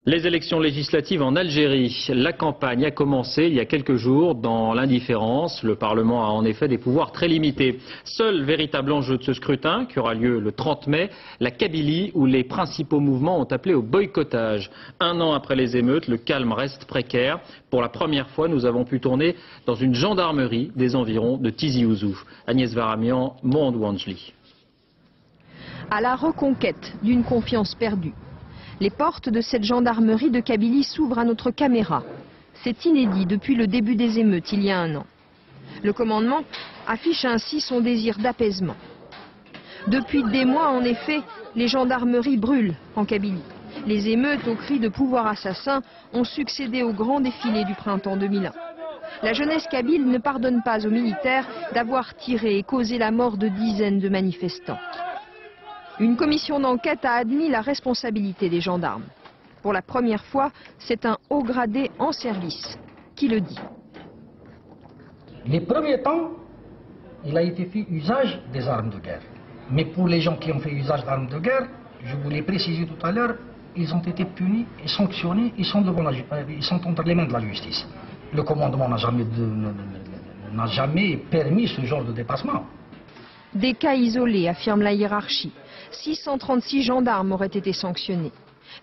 Les élections législatives en Algérie. La campagne a commencé il y a quelques jours dans l'indifférence. Le Parlement a en effet des pouvoirs très limités. Seul véritable enjeu de ce scrutin, qui aura lieu le 30 mai, la Kabylie, où les principaux mouvements ont appelé au boycottage. Un an après les émeutes, le calme reste précaire. Pour la première fois, nous avons pu tourner dans une gendarmerie des environs de Tizi Ouzou. Agnès Varamian, Monde Wanjli. À la reconquête d'une confiance perdue. Les portes de cette gendarmerie de Kabylie s'ouvrent à notre caméra. C'est inédit depuis le début des émeutes il y a un an. Le commandement affiche ainsi son désir d'apaisement. Depuis des mois, en effet, les gendarmeries brûlent en Kabylie. Les émeutes aux cris de pouvoir assassin ont succédé au grand défilé du printemps 2001. La jeunesse kabyle ne pardonne pas aux militaires d'avoir tiré et causé la mort de dizaines de manifestants. Une commission d'enquête a admis la responsabilité des gendarmes. Pour la première fois, c'est un haut gradé en service qui le dit. Les premiers temps, il a été fait usage des armes de guerre. Mais pour les gens qui ont fait usage d'armes de guerre, je vous l'ai précisé tout à l'heure, ils ont été punis et sanctionnés, ils sont entre les mains de la justice. Le commandement n'a jamais permis ce genre de dépassement. Des cas isolés, affirme la hiérarchie. 636 gendarmes auraient été sanctionnés.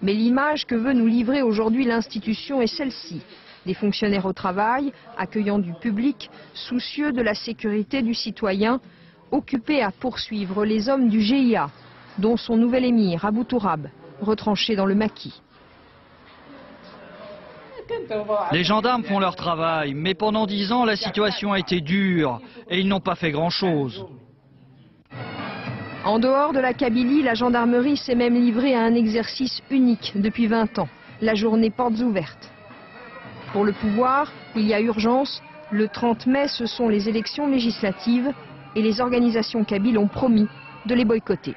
Mais l'image que veut nous livrer aujourd'hui l'institution est celle-ci. Des fonctionnaires au travail, accueillant du public, soucieux de la sécurité du citoyen, occupés à poursuivre les hommes du GIA, dont son nouvel émir, Abou Tourab, retranché dans le maquis. Les gendarmes font leur travail, mais pendant 10 ans, la situation a été dure et ils n'ont pas fait grand-chose. En dehors de la Kabylie, la gendarmerie s'est même livrée à un exercice unique depuis 20 ans, la journée portes ouvertes. Pour le pouvoir, il y a urgence. Le 30 mai, ce sont les élections législatives et les organisations kabyles ont promis de les boycotter.